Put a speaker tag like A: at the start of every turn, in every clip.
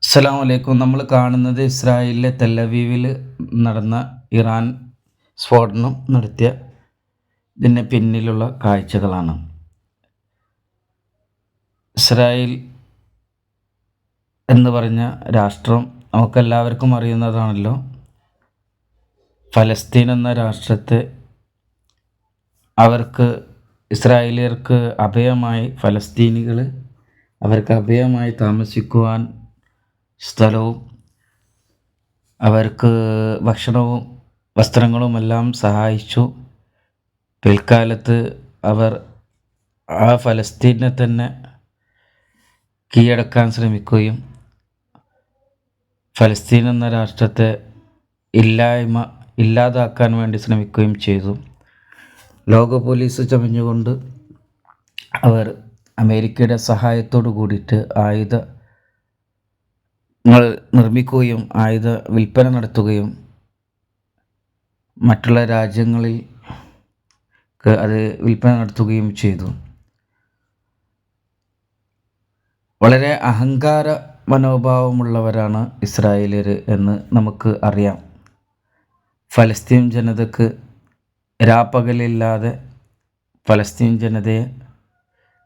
A: അസ്സലാമു അലൈക്കും. നമ്മൾ കാണുന്നത് ഇസ്രായേലിലെ തെല്ലവീവിൽ നടന്ന ഇറാൻ സ്ഫോടനം നടത്തിയ ഇതിന് പിന്നിലുള്ള കാഴ്ചകളാണ്. ഇസ്രായേൽ എന്ന് പറഞ്ഞ രാഷ്ട്രം നമുക്കെല്ലാവർക്കും അറിയുന്നതാണല്ലോ. ഫലസ്തീൻ എന്ന രാഷ്ട്രത്തെ അവർക്ക് ഇസ്രായേലിയർക്ക് അഭയമായി അവർക്ക് അഭയമായി താമസിക്കുവാൻ സ്ഥലവും അവർക്ക് ഭക്ഷണവും വസ്ത്രങ്ങളുമെല്ലാം സഹായിച്ചു. പിൽക്കാലത്ത് അവർ ആ ഫലസ്തീനെ തന്നെ കീഴടക്കാൻ ശ്രമിക്കുകയും ഫലസ്തീൻ എന്ന രാഷ്ട്രത്തെ ഇല്ലാതാക്കാൻ വേണ്ടി ശ്രമിക്കുകയും ചെയ്തു. ലോക പോലീസ് ചമഞ്ഞുകൊണ്ട് അവർ അമേരിക്കയുടെ സഹായത്തോടു കൂടിയിട്ട് ആയുധങ്ങൾ നിർമ്മിക്കുകയും ആയുധ വിൽപ്പന നടത്തുകയും മറ്റുള്ള രാജ്യങ്ങളിൽ അത് വിൽപ്പന നടത്തുകയും ചെയ്തു. വളരെ അഹങ്കാര മനോഭാവമുള്ളവരാണ് ഇസ്രായേലിയർ എന്ന് നമുക്ക് അറിയാം. ഫലസ്തീൻ ജനതയ്ക്ക് രാപ്പകലില്ലാതെ ഫലസ്തീൻ ജനതയെ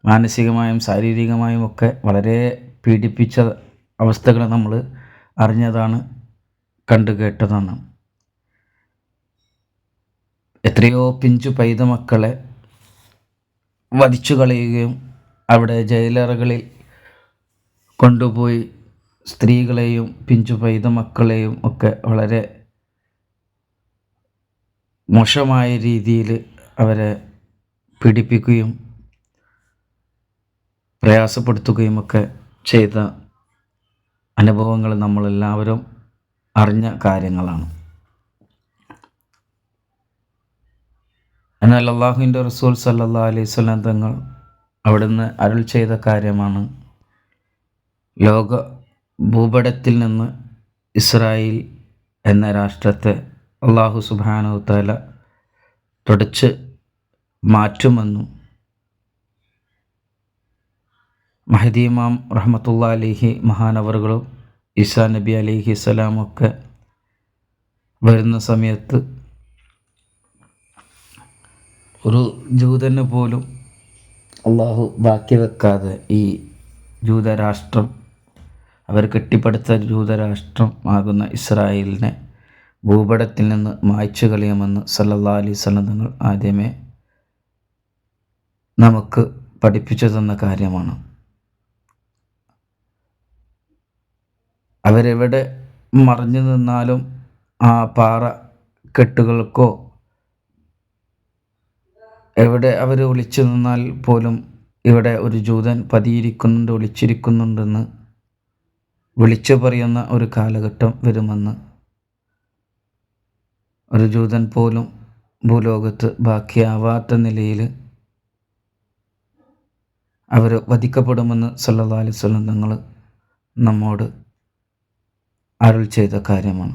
A: മാനസികമായും ശാരീരികമായും ഒക്കെ വളരെ പീഡിപ്പിച്ച അവസ്ഥകൾ നമ്മൾ അറിഞ്ഞതാണ്, കണ്ടുകേട്ടതാണ്. എത്രയോ പിഞ്ചു പൈതമക്കളെ വധിച്ചു കളയുകയും അവിടെ ജയിലറകളിൽ കൊണ്ടുപോയി സ്ത്രീകളെയും പിഞ്ചു പൈതമക്കളെയും ഒക്കെ വളരെ മോശമായ രീതിയിൽ അവരെ പീഡിപ്പിക്കുകയും പ്രയാസപ്പെടുത്തുകയും ഒക്കെ ചെയ്ത അനുഭവങ്ങൾ നമ്മളെല്ലാവരും അറിഞ്ഞ കാര്യങ്ങളാണ്. എന്നാൽ അള്ളാഹുവിൻ്റെ റസൂൽ സല്ലല്ലാഹു അലൈഹി വസല്ലം തങ്ങൾ അവിടുന്ന് അരുൾ ചെയ്ത കാര്യമാണ്, ലോക ഭൂപടത്തിൽ നിന്ന് ഇസ്രായേൽ എന്ന രാഷ്ട്രത്തെ അള്ളാഹു സുബ്ഹാനഹു തആല തുടച്ച് മാറ്റുമെന്നും മഹദി ഇമാം റഹ്മത്തുള്ളാഹി അലൈഹി മഹാനവറുകളും ഈസാ നബി അലൈഹി സ്വലാമൊക്കെ വരുന്ന സമയത്ത് ഒരു ജൂതന് പോലും അള്ളാഹു ബാക്കി വെക്കാതെ ഈ ജൂതരാഷ്ട്രം, അവർ കെട്ടിപ്പടുത്ത ജൂതരാഷ്ട്രം ആകുന്ന ഇസ്രായേലിനെ ഭൂപടത്തിൽ നിന്ന് മായ്ച്ചു കളയുമെന്ന് സല്ലല്ലാഹു അലൈഹി വസല്ലം തങ്ങൾ ആദ്യമേ നമുക്ക് പഠിപ്പിച്ചു തന്ന കാര്യമാണ്. അവരെവിടെ മറഞ്ഞു നിന്നാലും ആ പാറ കെട്ടുകൾക്കോ എവിടെ അവർ ഒളിച്ചു നിന്നാൽ പോലും ഇവിടെ ഒരു ജൂതൻ ഒളിച്ചിരിക്കുന്നുണ്ടെന്ന് വിളിച്ചു പറയുന്ന ഒരു കാലഘട്ടം വരുമെന്ന്, ഒരു ജൂതൻ പോലും ഭൂലോകത്ത് ബാക്കിയാവാത്ത നിലയിൽ അവർ വധിക്കപ്പെടുമെന്ന് സല്ലല്ലാഹു അലൈഹി വസല്ലം തങ്ങൾ നമ്മോട് അരുൾ ചെയ്ത കാര്യമാണ്.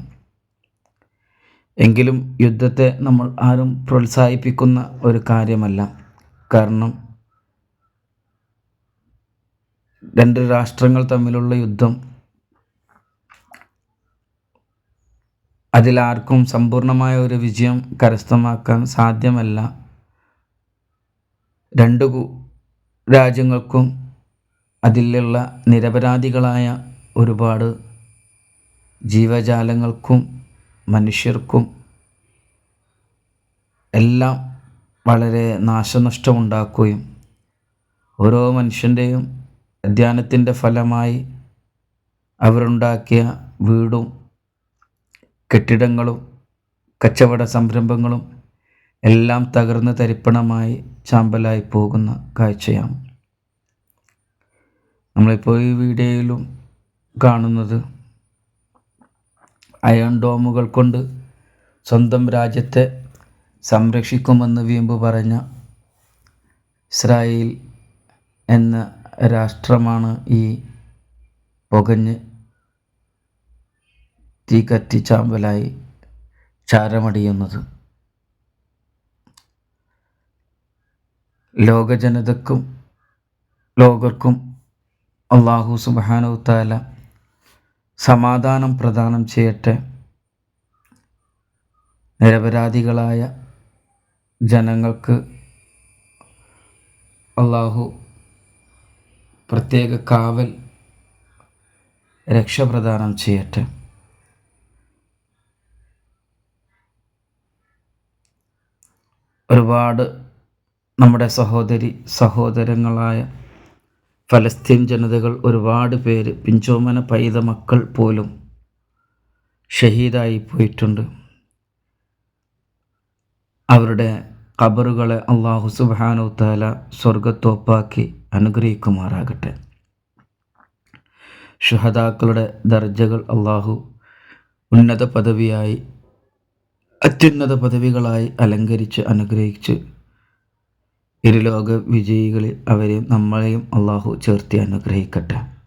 A: എങ്കിലും യുദ്ധത്തെ നമ്മൾ ആരും പ്രോത്സാഹിപ്പിക്കുന്ന ഒരു കാര്യമല്ല. കാരണം രണ്ട് രാഷ്ട്രങ്ങൾ തമ്മിലുള്ള യുദ്ധം അതിലാർക്കും സമ്പൂർണമായ ഒരു വിജയം കരസ്ഥമാക്കാൻ സാധ്യമല്ല. രണ്ടു രാജ്യങ്ങൾക്കും അതിലുള്ള നിരപരാധികളായ ഒരുപാട് ജീവജാലങ്ങൾക്കും മനുഷ്യർക്കും എല്ലാം വളരെ നാശനഷ്ടമുണ്ടാക്കുകയും ഓരോ മനുഷ്യൻ്റെയും അധ്വാനത്തിൻ്റെ ഫലമായി അവരുണ്ടാക്കിയ വീടും കെട്ടിടങ്ങളും കച്ചവട സംരംഭങ്ങളും എല്ലാം തകർന്ന് തരിപ്പണമായി ചാമ്പലായി പോകുന്ന കാഴ്ചയാണ് നമ്മളിപ്പോൾ ഈ വീഡിയോയിലും കാണുന്നത്. അയൺ ഡോമുകൾ കൊണ്ട് സ്വന്തം രാജ്യത്തെ സംരക്ഷിക്കുമെന്ന് വീമ്പ് പറഞ്ഞ ഇസ്രായേൽ എന്ന രാഷ്ട്രമാണ് ഈ പുകഞ്ഞ് തീ കത്തി ചാമ്പലായി ചാരമടിയുന്നത്. ലോകർക്കും അല്ലാഹു സുബ്ഹാനഹു തആല സമാധാനം പ്രദാനം ചെയ്യട്ടെ. നിരപരാധികളായ ജനങ്ങൾക്ക് അള്ളാഹു പ്രത്യേക കാവൽ രക്ഷ പ്രദാനം ചെയ്യട്ടെ. ഒരുപാട് നമ്മുടെ സഹോദരങ്ങളായ ഫലസ്തീൻ ജനതകൾ, ഒരുപാട് പേര്, പിഞ്ചോമന പൈത മക്കൾ പോലും ഷഹീദായി പോയിട്ടുണ്ട്. അവരുടെ ഖബറുകളെ അള്ളാഹു സുബ്ഹാനഹു തആല സ്വർഗത്തോപ്പാക്കി അനുഗ്രഹിക്കുമാറാകട്ടെ. ശുഹദാക്കളുടെ ദർജകൾ അള്ളാഹു ഉന്നത പദവിയായി, അത്യുന്നത പദവികളായി അലങ്കരിച്ച് അനുഗ്രഹിച്ച് ഇരുലോക വിജയികളിൽ അവരെയും നമ്മളെയും അള്ളാഹു ചേർത്തി അനുഗ്രഹിക്കട്ടെ.